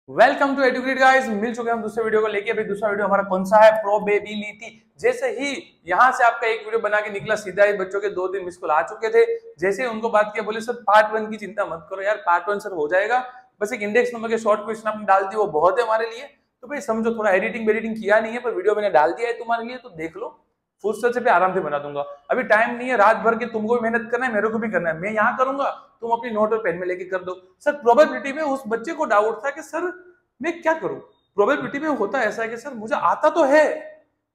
Welcome to Edukate guys. मिल चुके हैं हम दूसरे वीडियो को लेके। अभी दूसरा वीडियो हमारा कौन सा है? प्रोबेबिलिटी। जैसे ही यहाँ से आपका एक वीडियो बना के निकला, सीधा ही बच्चों के 2-3 मिस कॉल आ चुके थे। जैसे ही उनको बात किया, बोले सर पार्ट 1 की चिंता मत करो यार, पार्ट 1 सर हो जाएगा, बस एक इंडेक्स नंबर के शॉर्ट क्वेश्चन आपने डाल दिए, वो बहुत है हमारे लिए। तो भाई समझो, थोड़ा एडिटिंग किया नहीं है, पर वीडियो मैंने डाल दिया है तुम्हारे लिए, तो देख लो, फुर्सत से भी आराम से बना दूंगा। अभी टाइम नहीं है, रात भर के तुमको भी मेहनत करना है, मेरे को भी करना है। मैं यहाँ करूंगा, तुम अपनी नोट और पेन में लेके कर दो। सर प्रोबेबिलिटी में उस बच्चे को डाउट था कि सर मैं क्या करूं। प्रोबेबिलिटी में होता ऐसा है कि सर मुझे आता तो है,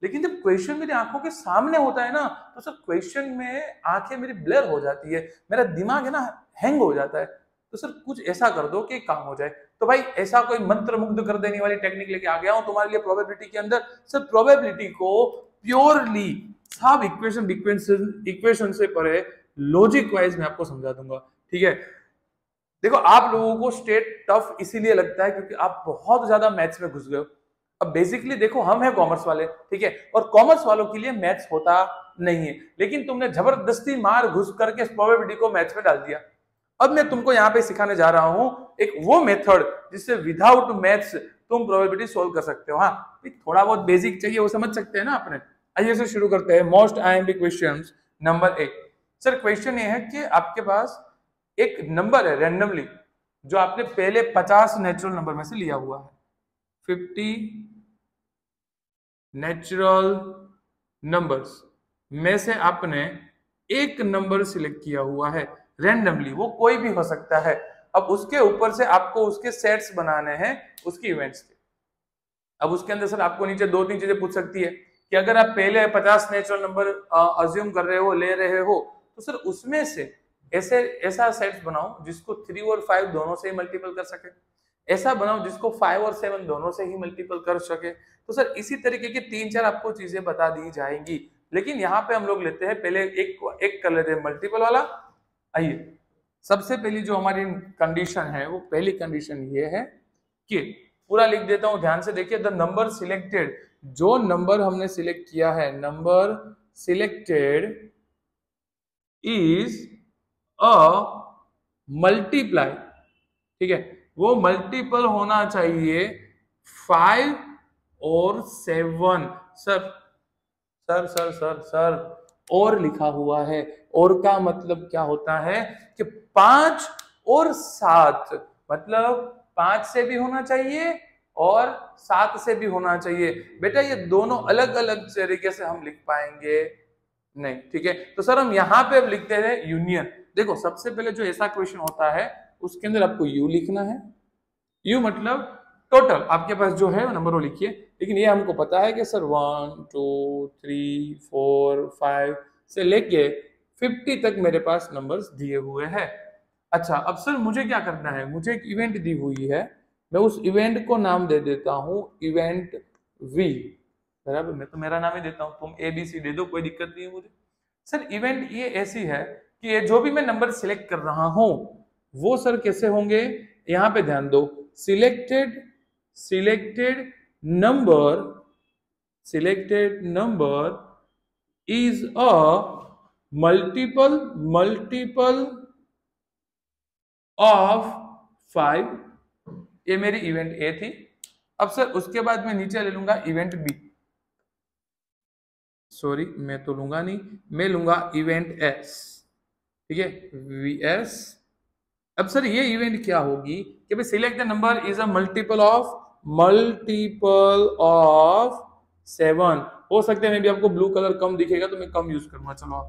लेकिन जब क्वेश्चन मेरी आंखों के सामने होता है ना, तो सर क्वेश्चन में आंखें मेरी ब्लर हो जाती है, मेरा दिमाग है ना हैंग हो जाता है। तो सर कुछ ऐसा कर दो कि काम हो जाए। तो भाई ऐसा कोई मंत्र मुग्ध कर देने वाली टेक्निक लेके आ गया हूं तुम्हारे लिए प्रोबेबिलिटी के अंदर। सर प्रोबेबिलिटी को प्योरली सब इक्वेशन से परे लॉजिक वाइज मैं आपको समझा दूंगा। ठीक है, देखो आप लोगों को स्टेट टफ इसीलिए लगता है क्योंकि आप बहुत ज्यादा मैथ्स में घुस गए हो। अब बेसिकली देखो, हम हैं कॉमर्स वाले, ठीक है, और कॉमर्स वालों के लिए मैथ्स होता नहीं है, लेकिन तुमने जबरदस्ती मार घुस करके प्रोबेबिलिटी को मैथ्स में डाल दिया। अब मैं तुमको यहाँ पे सिखाने जा रहा हूं एक वो मेथड जिससे विदाउट मैथ्स तुम प्रोबेबिलिटी सोल्व कर सकते हो। हाँ, थोड़ा बहुत बेसिक चाहिए, वो समझ सकते हैं ना अपने। आइए से शुरू करते हैं। Most IMP questions number 1। Sir question ये है कि आपके पास एक नंबर है रैंडमली, जो आपने पहले 50 नेचुरल नंबर में से लिया हुआ है। 50 नेचुरल नंबर्स में से आपने एक नंबर सिलेक्ट किया हुआ है रैंडमली, वो कोई भी हो सकता है। अब उसके ऊपर से आपको उसके सेट्स बनाने हैं, उसकी इवेंट्स के। अब उसके अंदर सर आपको नीचे 2-3 चीजें पूछ सकती है कि अगर आप पहले 50 नेचुरल नंबर अज्यूम कर रहे हो, ले रहे हो, तो सर उसमें से ऐसा सेट्स बनाओ जिसको 3 और 5 दोनों से ही मल्टीपल कर सके, ऐसा बनाओ जिसको 5 और 7 दोनों से ही मल्टीपल कर सके। तो सर इसी तरीके की 3-4 आपको चीजें बता दी जाएंगी, लेकिन यहाँ पे हम लोग लेते हैं पहले एक कर लेते हैं मल्टीपल वाला। आइए, सबसे पहली जो हमारी कंडीशन है, वो पहली कंडीशन ये है कि पूरा लिख देता हूं, ध्यान से देखिए। द नंबर सिलेक्टेड, जो नंबर हमने सिलेक्ट किया है, number selected is a multiply, ठीक है, वो मल्टीपल होना चाहिए 5 और 7। Sir sir sir sir sir और लिखा हुआ है, और का मतलब क्या होता है कि 5 और 7, मतलब 5 से भी होना चाहिए और 7 से भी होना चाहिए। बेटा ये दोनों अलग अलग तरीके से हम लिख पाएंगे नहीं, ठीक है। तो सर हम यहाँ पे अब लिखते हैं यूनियन। देखो सबसे पहले जो ऐसा क्वेश्चन होता है, उसके अंदर आपको यू लिखना है। यू मतलब टोटल आपके पास जो है वो नंबर वो लिखिए, लेकिन ये हमको पता है कि सर 1 2 3 4 5 से लेके 50 तक मेरे पास नंबर्स दिए हुए हैं। अच्छा, अब सर मुझे क्या करना है, मुझे एक इवेंट दी हुई है, मैं उस इवेंट को नाम दे देता हूं इवेंट वी। बराबर, मैं तो मेरा नाम ही देता हूं, तुम ABC दे दो, कोई दिक्कत नहीं है मुझे। सर इवेंट ये ऐसी है कि ये जो भी मैं नंबर सिलेक्ट कर रहा हूं, वो सर कैसे होंगे, यहां पे ध्यान दो। Selected number is a multiple of 5। ये मेरी इवेंट ए थी। अब सर उसके बाद मैं नीचे ले लूंगा इवेंट बी, सॉरी मैं तो लूंगा नहीं, मैं लूंगा इवेंट एस, ठीक है, VS। अब सर ये इवेंट क्या होगी कि भाई select the number is a multiple of 7। हो सकता है मैं भी आपको ब्लू कलर कम दिखेगा तो मैं कम यूज करूंगा। चलो,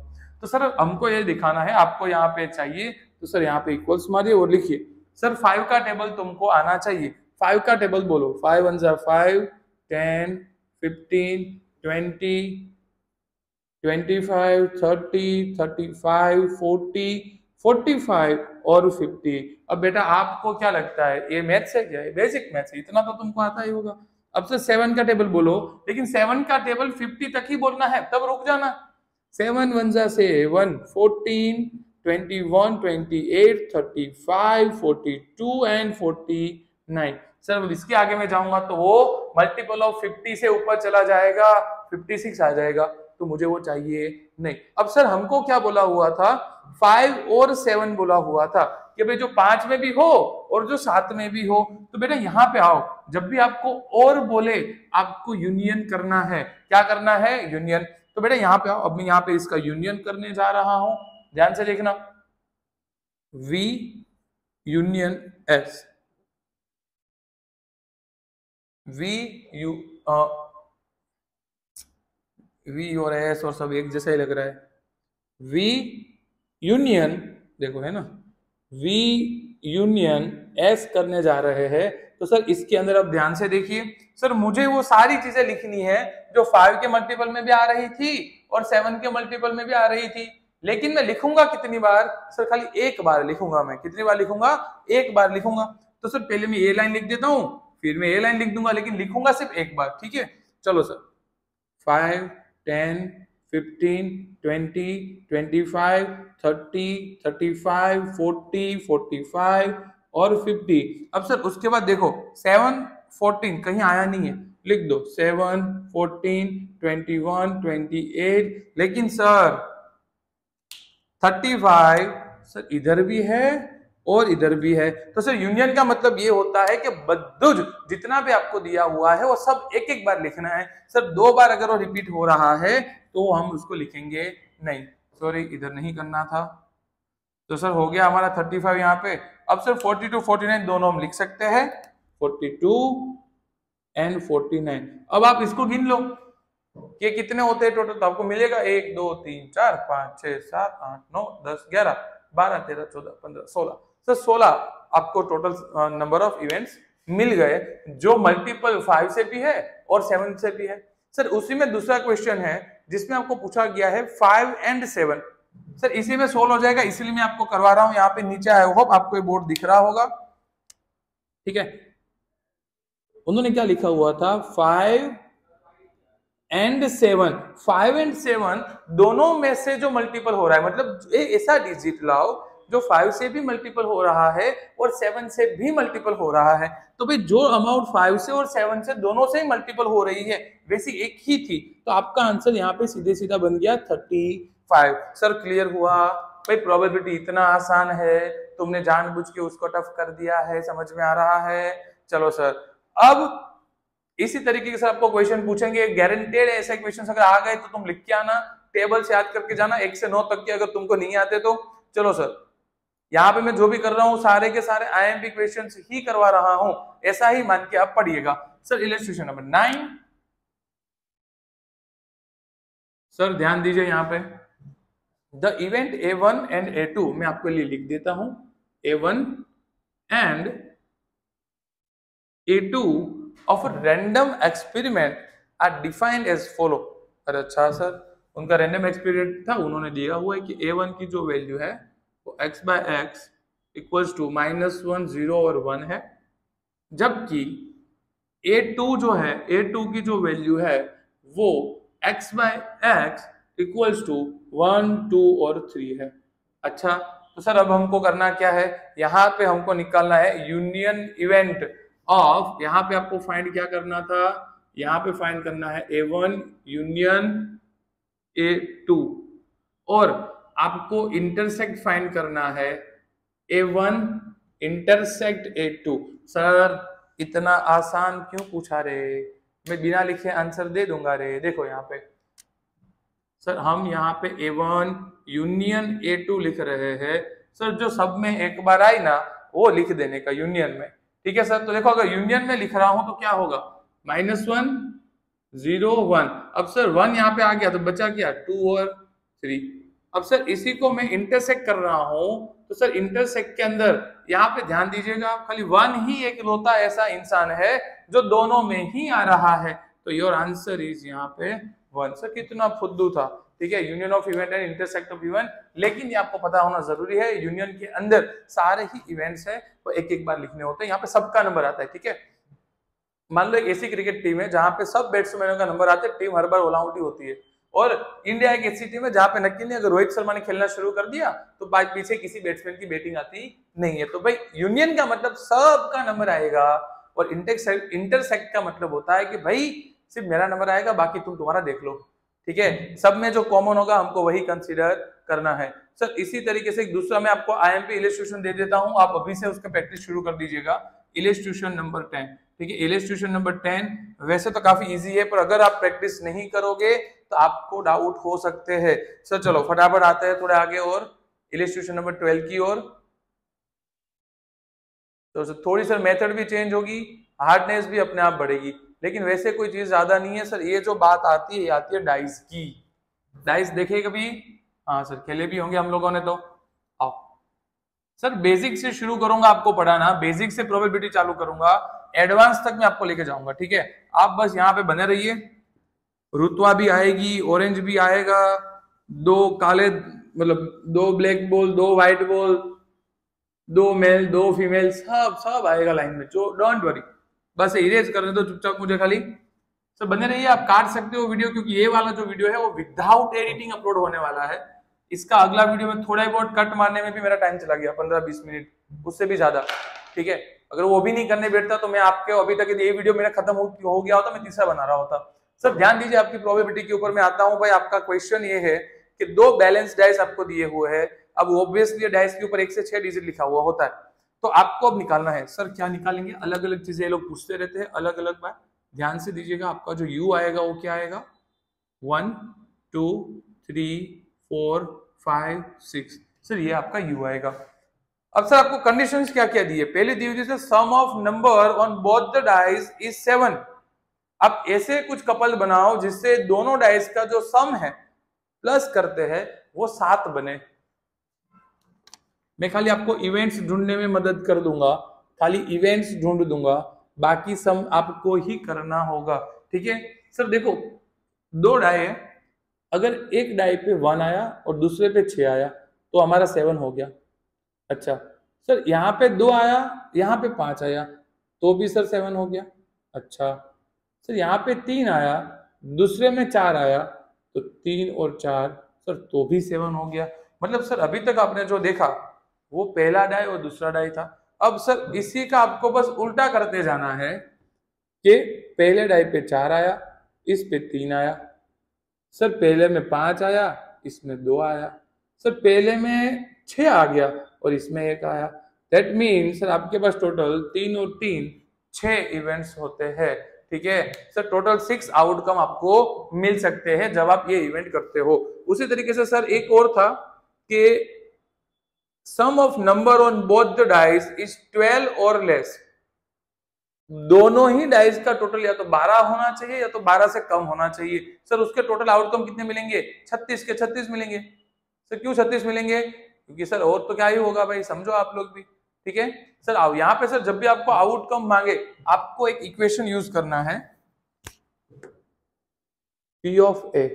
तो सर हमको ये दिखाना है, आपको यहाँ पे चाहिए, तो सर यहाँ पे इक्वल्स मारिए और लिखिए सर 5 का टेबल तुमको आना चाहिए। 5 का टेबल बोलो, 5 1 5, 10 15 20 25 30 35 40 45 और 50। अब बेटा आपको क्या लगता है, ये मैथ्स है क्या? बेसिक मैथ्स है, इतना तो तुमको आता ही होगा। अब से 7 का टेबल बोलो, लेकिन 7 का टेबल 50 तक ही बोलना है, तब रुक जाना। 7 1 7 14 21 28 35 42 एंड 49। सर अब इसके आगे मैं जाऊंगा तो वो मल्टीपल ऑफ 50 से ऊपर चला जाएगा, 56 आ जाएगा, तो मुझे वो चाहिए नहीं। अब सर हमको क्या बोला हुआ था, 5 और 7 बोला हुआ था कि भाई जो 5 में भी हो और जो 7 में भी हो, तो बेटा यहाँ पे आओ, जब भी आपको और बोले आपको यूनियन करना है, क्या करना है, यूनियन। तो बेटा यहाँ पे आओ, अब मैं यहाँ पे इसका यूनियन करने जा रहा हूं, ध्यान से देखना, V यूनियन S, V और S और सब एक जैसा ही लग रहा है, V यूनियन, देखो है ना, V यूनियन S करने जा रहे हैं। तो सर इसके अंदर अब ध्यान से देखिए, सर मुझे वो सारी चीजें लिखनी है जो 5 के मल्टीपल में भी आ रही थी और 7 के मल्टीपल में भी आ रही थी, लेकिन मैं लिखूंगा कितनी बार, सर खाली एक बार लिखूंगा। मैं कितनी बार लिखूंगा, एक बार लिखूंगा। तो सर पहले मैं ये लाइन लिख देता हूं, फिर मैं ये लाइन लिख दूंगा, लेकिन लिखूंगा सिर्फ एक बार, ठीक है। चलो सर, 5, 10, 15, 20, 25, 30, 35, 40, 45 और 50। अब सर उसके बाद देखो 7, 14 कहीं आया नहीं है, लिख दो 7, 14, 21, 28, लेकिन सर 35 सर इधर भी है और इधर भी है। तो सर यूनियन का मतलब ये होता है कि बद्दुज जितना भी आपको दिया हुआ है वो सब एक एक बार लिखना है। सर 2 बार अगर वो रिपीट हो रहा है तो हम उसको लिखेंगे नहीं, सॉरी इधर नहीं करना था। तो सर हो गया हमारा 35 यहाँ पे। अब सर 42, 49 दोनों हम लिख सकते हैं, 42 एंड 49। अब आप इसको गिन लो कि कितने होते हैं टोटल, तो आपको मिलेगा 1, 2, 3, 4, 5, 6, 7, 8, 9, 10, 11, 12, 13, 14, 15, 16। सर 16 आपको टोटल नंबर ऑफ इवेंट्स मिल गए, जो मल्टीपल 5 से भी है और 7 से भी है। सर उसी में दूसरा क्वेश्चन है जिसमें आपको पूछा गया है 5 एंड 7। सर इसी में सोल्व हो जाएगा, इसलिए मैं आपको करवा रहा हूं। यहाँ पे नीचे आई होप आपको ये बोर्ड दिख रहा होगा, ठीक है। उन्होंने क्या लिखा हुआ था, 5 एंड 7, 5 एंड 7 दोनों में से जो मल्टीपल हो रहा है, मतलब ऐसा डिजिट लाओ जो 5 से भी मल्टीपल हो रहा है और 7 से भी मल्टीपल हो रहा है। तो भाई जो अमाउंट 5 से और 7 से दोनों से ही मल्टीपल हो रही है, वैसी एक ही थी, तो आपका आंसर यहाँ पे सीधे सीधा बन गया 35। सर क्लियर हुआ भाई, प्रोबेबिलिटी इतना आसान है, तुमने जानबूझ के उसको टफ कर दिया है, समझ में आ रहा है। चलो सर, अब इसी तरीके से आपको क्वेश्चन पूछेंगे, गारंटेड ऐसे क्वेश्चन अगर आ गए तो तुम लिख के आना, टेबल से याद करके जाना 1 से 9 तक के, अगर तुमको नहीं आते तो। चलो सर, यहाँ पे मैं जो भी कर रहा हूँ सारे के सारे आईएमपी क्वेश्चन ही करवा रहा हूं, ऐसा ही मान के आप पढ़िएगा। सर इलस्ट्रेशन नंबर 9, सर ध्यान दीजिए यहाँ पे, the event A1 and A2 मैं आपके लिए लिख देता हूं, A1 and A2 of a random experiment are defined as follow। अरे अच्छा सर, उनका रैंडम एक्सपेरिमेंट था, उन्होंने दिया हुआ है कि A1 की जो वैल्यू है वो x/x इक्वल्स टू -1, 0 और 1 है, जबकि A2 जो है, A2 की जो वैल्यू है वो x/x इक्वल्स टू 1, 2 और 3 है। अच्छा, तो सर अब हमको करना क्या है, यहाँ पे हमको निकालना है यूनियन इवेंट ऑफ, यहाँ पे आपको फाइंड क्या करना था, यहाँ पे फाइंड करना है A1 यूनियन A2, और आपको इंटरसेक्ट फाइंड करना है A1 इंटरसेक्ट A2। सर इतना आसान क्यों पूछा रे, मैं बिना लिखे आंसर दे दूंगा रे। देखो यहाँ पे सर, हम यहाँ पे A1 यूनियन A2 लिख रहे हैं। सर जो सब में एक बार आई ना वो लिख देने का यूनियन में, ठीक है सर। तो देखो अगर यूनियन में लिख रहा हूं तो क्या होगा, -1, 0, 1। अब सर 1 यहाँ पे आ गया तो बचा क्या, 2 और 3। अब सर इसी को मैं इंटरसेक्ट कर रहा हूं, तो सर इंटरसेक्ट के अंदर यहाँ पे ध्यान दीजिएगा, खाली 1 ही एक लौता ऐसा इंसान है जो दोनों में ही आ रहा है, तो योर आंसर इज यहाँ पे 1। सर कितना फुद्दू था, ठीक है, union of event and intersect of event. लेकिन ये आपको पता होना जरूरी है, यूनियन के अंदर सारे ही इवेंट्स है वो एक एक बार लिखने होते हैं, यहाँ पे सबका नंबर आता है, ठीक है। मान लो एक ऐसी क्रिकेट टीम है जहां पे सब बैट्समैनों का नंबर आता है, टीम हर बार ऑल आउट ही होती है। और इंडिया एक ऐसी टीम है जहां पे नक्की नहीं, अगर रोहित शर्मा ने खेलना शुरू कर दिया तो पीछे किसी बैट्समैन की बैटिंग आती नहीं है। तो भाई यूनियन का मतलब सबका नंबर आएगा, और इंटरसेक्ट का मतलब होता है कि भाई सिर्फ मेरा नंबर आएगा, बाकी तुम तुम्हारा देख लो, ठीक है। सब में जो कॉमन होगा हमको वही कंसीडर करना है। सर इसी तरीके से एक दूसरा मैं आपको आईएमपी इलस्ट्रेशन दे देता हूं, आप अभी से उसका प्रैक्टिस शुरू कर दीजिएगा। Illustration number 10। ठीक है, इलस्ट्रेशन नंबर 10 वैसे तो काफी इजी है, पर अगर आप प्रैक्टिस नहीं करोगे तो आपको डाउट हो सकते हैं। सर चलो फटाफट आते हैं थोड़े आगे और इलस्ट्रेशन नंबर 12 की ओर। तो थोड़ी सर मेथड भी चेंज होगी, हार्डनेस भी अपने आप बढ़ेगी, लेकिन वैसे कोई चीज ज्यादा नहीं है सर। ये जो बात आती है ये आती है डाइस की। डाइस देखे कभी? हाँ सर, खेले भी होंगे हम लोगों ने। तो आओ सर, बेसिक से शुरू करूंगा आपको पढ़ाना, बेसिक से प्रोबेबिलिटी चालू करूंगा, एडवांस तक मैं आपको लेके जाऊंगा। ठीक है, आप बस यहाँ पे बने रहिए। रुतवा भी आएगी, ऑरेंज भी आएगा, दो काले मतलब दो ब्लैक बॉल, दो व्हाइट बॉल, दो मेल दो फीमेल, सब सब आएगा लाइन में। जो डोंट वरी, बस इरेज करने दो चुपचाप मुझे खाली। सर बने रहिए, आप काट सकते हो वीडियो, क्योंकि ये वाला जो वीडियो है वो विदाउट एडिटिंग अपलोड होने वाला है। इसका अगला वीडियो में थोड़ा बहुत कट मारने में भी मेरा टाइम चला गया, 15-20 मिनट, उससे भी ज्यादा। ठीक है, अगर वो भी नहीं करने बैठता तो मैं आपके अभी तक ये वीडियो मेरा खत्म हो गया होता, मैं तीसरा बना रहा होता। सर ध्यान दीजिए, आपकी प्रोबेबिलिटी के ऊपर मैं आता हूं। भाई आपका क्वेश्चन ये है कि दो बैलेंस डाइस आपको दिए हुए हैं। अब ऑब्वियसली डाइस के ऊपर 1 से 6 डिजिट लिखा हुआ होता है, तो आपको अब निकालना है। सर क्या निकालेंगे? अलग अलग चीजें लोग पूछते रहते हैं, अलग अलग बात ध्यान से दीजिएगा। आपका जो यू आएगा वो क्या आएगा? 1 2 3 4 5 6। सर ये आपका यू आएगा। अब सर आपको कंडीशंस क्या क्या दी है? पहले दी हुई है sum of number on both the dice is 7। आप ऐसे कुछ कपल बनाओ जिससे दोनों डाइस का जो सम है प्लस करते हैं वो 7 बने। मैं खाली आपको इवेंट्स ढूंढने में मदद कर दूंगा, खाली इवेंट्स ढूंढ दूंगा, बाकी सम आपको ही करना होगा। ठीक है सर, देखो दो डाई है, अगर एक डाई पे 1 आया और दूसरे पे 6 आया तो हमारा 7 हो गया। अच्छा सर, यहाँ पे 2 आया, यहाँ पे 5 आया तो भी सर 7 हो गया। अच्छा सर, यहाँ पे 3 आया, दूसरे में 4 आया तो 3 और 4 सर तो भी 7 हो गया। मतलब सर अभी तक आपने जो देखा वो पहला डाई और दूसरा डाई था। अब सर इसी का आपको बस उल्टा करते जाना है कि पहले डाई पे 4 आया, इस पे 3 आया, सर पहले में 5 आया, इसमें 2 आया, सर पहले में 6 आ गया और इसमें 1 आया। दैट मीन सर आपके पास टोटल 3 और 3 6 इवेंट्स होते हैं। ठीक है सर, टोटल 6 आउटकम आपको मिल सकते हैं जब आप ये इवेंट करते हो। उसी तरीके से सर एक और था कि sum of number on both the dice is 12 और लेस। दोनों ही डाइस का टोटल या तो 12 होना चाहिए या तो 12 से कम होना चाहिए। सर उसके टोटल आउटकम कितने मिलेंगे? 36 के 36 मिलेंगे। सर क्यों 36 मिलेंगे? क्योंकि सर और तो क्या ही होगा भाई, समझो आप लोग भी। ठीक है सर, आओ यहाँ पे सर जब भी आपको आउटकम मांगे आपको एक इक्वेशन यूज करना है, P ऑफ ए।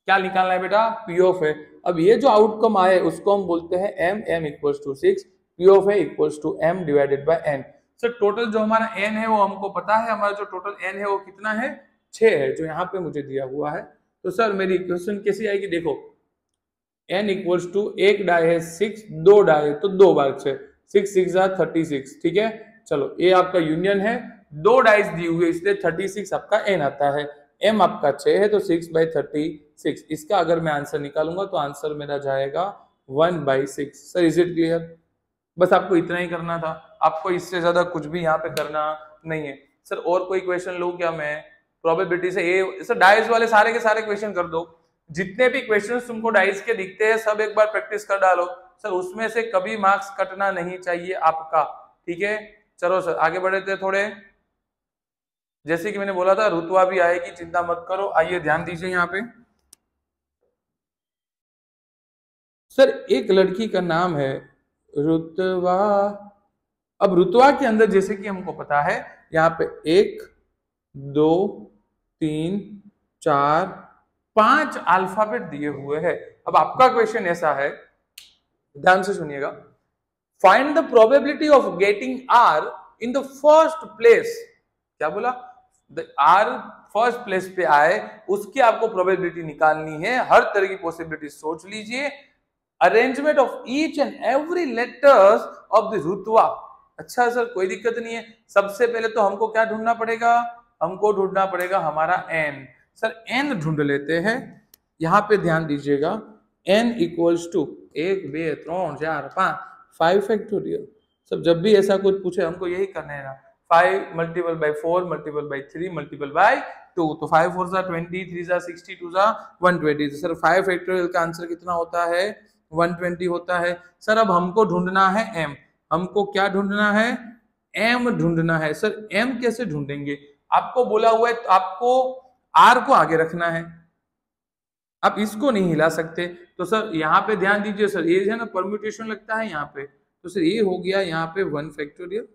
क्या निकालना है बेटा? P ऑफ ए। अब ये जो आउटकम आए उसको हम बोलते हैं m equals to 6, P of A equals to m divided by n। Sir total जो हमारा n है वो हमको पता है, हमारा जो टोटल n है वो कितना है? 6 है, जो यहाँ पे मुझे दिया हुआ है। तो सर मेरी इक्वेशन कैसी आएगी? देखो n इक्वल्स टू एक डाई है 6, 2 डाई है तो 2 बार 6, 6 6 36। ठीक है चलो, ये आपका यूनियन है, 2 डाइस दी हुई है इसलिए 36 आपका n आता है। m आपका 6 है तो 6/36। इसका अगर मैं आंसर निकालूंगा तो आंसर मेरा जाएगा 1/6। Sir is it clear? बस आपको इतना ही करना था, आपको इससे ज्यादा कुछ भी यहाँ पे करना नहीं है। सर और कोई क्वेश्चन लूं क्या मैं? प्रोबेबिलिटी से ये सर डाइस वाले सारे के सारे क्वेश्चन कर दो। जितने भी क्वेश्चन तुमको डाइस के दिखते हैं सब एक बार प्रैक्टिस कर डालो। सर उसमें से कभी मार्क्स कटना नहीं चाहिए आपका। ठीक है चलो सर आगे बढ़े थे थोड़े। जैसे कि मैंने बोला था रुतवा भी आएगी, चिंता मत करो। आइए ध्यान दीजिए यहाँ पे। सर एक लड़की का नाम है रुतवा। अब रुतवा के अंदर जैसे कि हमको पता है यहाँ पे 1 2 3 4 5 अल्फाबेट दिए हुए हैं। अब आपका क्वेश्चन ऐसा है, ध्यान से सुनिएगा, find the probability of getting R in the first place. क्या बोला? आर फर्स्ट प्लेस पे आए उसकी आपको प्रोबेबिलिटी निकालनी है। हर तरह की पॉसिबिलिटी सोच लीजिए। Arrangement of each and every letters of the रुतवा। अच्छा सर कोई दिक्कत नहीं है। सबसे पहले तो हमको क्या ढूंढना पड़ेगा? हमको ढूंढना पड़ेगा हमारा n। सर n ढूंढ लेते हैं। यहां पे ध्यान दीजिएगा, n इक्वल्स टू 1 2 3 4 5 5 फैक्टोरियल। सब जब भी ऐसा कुछ पूछे हमको यही करना है ना, 5 multiple by 4 multiple by 3 multiple by 2, तो 5 4 जा 20, 3 जा 60, 2 जा 120। सर 5 फैक्टोरियल का आंसर कितना होता है? 120 होता है। सर अब हमको ढूंढना है m, हमको क्या ढूंढना है? m ढूंढना है। सर m कैसे ढूंढेंगे? आपको बोला हुआ है तो आपको r को आगे रखना है, आप इसको नहीं हिला सकते। तो सर यहाँ पे ध्यान दीजिए सर, ये है ना परम्यूटेशन लगता है यहाँ पे, तो सर ये हो गया यहाँ पे 1 factorial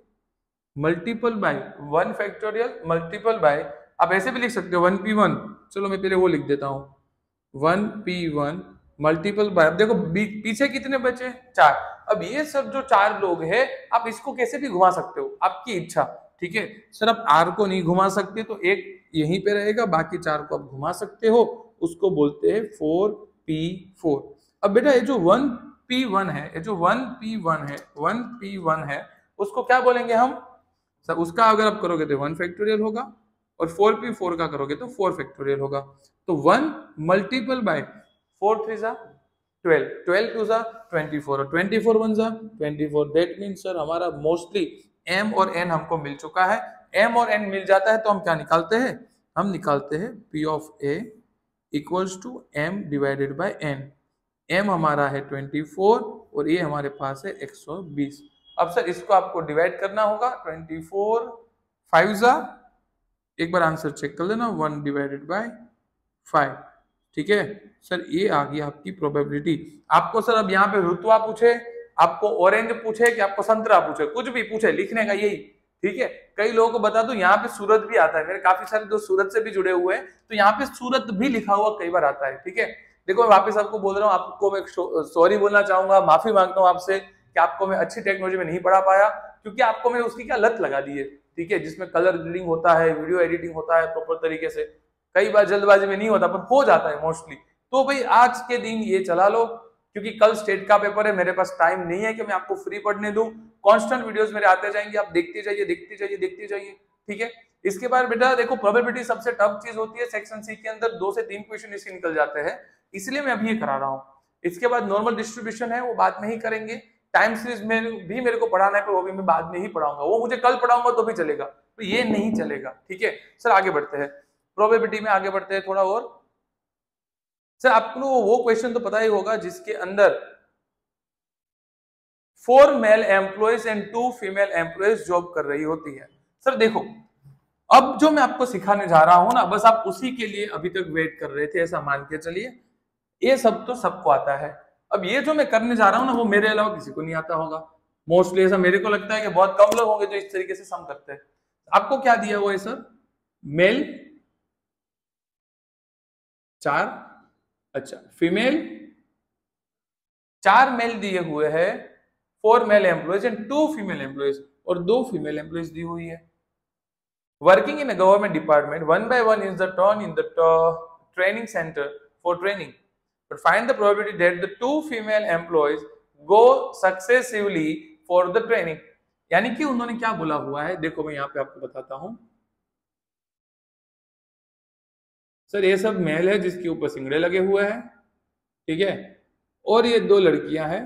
multiple bye 1 factorial multiple bye, आप ऐसे भी लिख सकते हो 1p1, चलो मैं पहले वो लिख देता हूँ 1p1 मल्टीपल बाय, अब देखो पीछे कितने बचे? 4। अब ये सब जो 4 लोग हैं आप इसको कैसे भी घुमा सकते हो, आपकी इच्छा, ठीक है। सर आप r को नहीं घुमा सकते तो एक यहीं पे रहेगा, बाकी 4 को आप घुमा सकते हो, उसको बोलते हैं 4p4। अब बेटा ये जो 1p1 है, ये जो 1p1 है, 1p1 है, उसको क्या बोलेंगे हम? सर उसका अगर आप करोगे तो 1 फैक्टोरियल होगा, और 4p4 का करोगे तो 4 फैक्टोरियल होगा। तो 1 मल्टीपल बाय 4 3 जा 12, 12 2 जा 24, और 24 1 जा 24। दैट मीन सर हमारा मोस्टली m और n हमको मिल चुका है। m और n मिल जाता है तो हम क्या निकालते हैं? हम निकालते हैं p of a equals to m divided by n। m हमारा है 24 और ये हमारे पास है 120। अब सर इसको आपको डिवाइड करना होगा, 24 5 जा, एक बार आंसर चेक कर लेना, 1 डिवाइडेड बाय 5, ठीक है। सर ये आ गई आपकी प्रोबेबिलिटी। आपको सर अब यहाँ पे रुतवा पूछे, आपको ऑरेंज पूछे कि आपको संतरा पूछे, कुछ भी पूछे, लिखने का यही, ठीक है। कई लोगों को बता दूं यहाँ पे सूरत भी आता है, मेरे काफी सारे दोस्त सूरत से भी जुड़े हुए हैं, तो यहाँ पे सूरत भी लिखा हुआ कई बार आता है, ठीक है। देखो मैं वापस आपको बोल रहा हूँ, आपको मैं सॉरी बोलना चाहूंगा, माफी मांगता हूँ आपसे कि आपको मैं अच्छी टेक्नोलॉजी में नहीं पढ़ा पाया, क्योंकि आपको मैंने उसकी क्या लत लगा दी है, ठीक है, जिसमें कलर ग्रेडिंग होता है, वीडियो एडिटिंग होता है प्रॉपर तरीके से, कई बार जल्दबाजी में नहीं होता पर हो जाता है मोस्टली। तो भाई आज के दिन ये चला लो, क्योंकि कल स्टेट का पेपर है, मेरे पास टाइम नहीं है कि मैं आपको फ्री पढ़ने दूं। कांस्टेंट वीडियोस मेरे आते जाएंगे, आप देखते जाइए देखते जाइए देखते जाइए, ठीक है। इसके बाद बेटा देखो प्रोबेबिलिटी सबसे टफ चीज होती है, सेक्शन सी के अंदर 2 से 3 क्वेश्चन इसके निकल जाते हैं, इसलिए मैं अभी ये करा रहा हूँ। इसके बाद नॉर्मल डिस्ट्रीब्यूशन है, वो बाद में ही करेंगे। टाइम सीरीज में भी मेरे को पढ़ाना है, पर वो भी मैं बाद में ही पढ़ाऊंगा, वो मुझे कल पढ़ाऊंगा तो भी चलेगा, तो ये नहीं चलेगा, ठीक है। सर आगे बढ़ते हैं, प्रोबेबिलिटी में आगे बढ़ते हैं थोड़ा और। सर आपको वो क्वेश्चन तो पता ही होगा जिसके अंदर 4 mail employees and 2 female employees job कर रही होती है। सर देखो अब जो मैं आपको सिखाने जा रहा हूं ना, बस आप उसी के लिए अभी तक वेट कर रहे थे, ऐसा मान के चलिए। ये सब तो सबको आता है, अब ये जो मैं करने जा रहा हूं ना, वो मेरे अलावा किसी को नहीं आता होगा मोस्टली, ऐसा मेरे को लगता है कि बहुत कम लोग होंगे जो इस तरीके से सम करते हैं। आपको क्या दिया हुआ है सर? मेल 4, अच्छा फीमेल 4 मेल दिए हुए हैं, 4 mail employees and 2 female employees, और 2 फीमेल एम्प्लॉयज दी हुई है। Working in a government department, one by one is the turn in the training center for training. But find the probability that the 2 female employees go successively for the training. यानी कि उन्होंने क्या बोला हुआ है, देखो मैं यहाँ पे आपको बताता हूं। सर ये सब मेल है जिसके ऊपर सिंगड़े लगे हुए हैं, ठीक है, और ये 2 लड़कियां हैं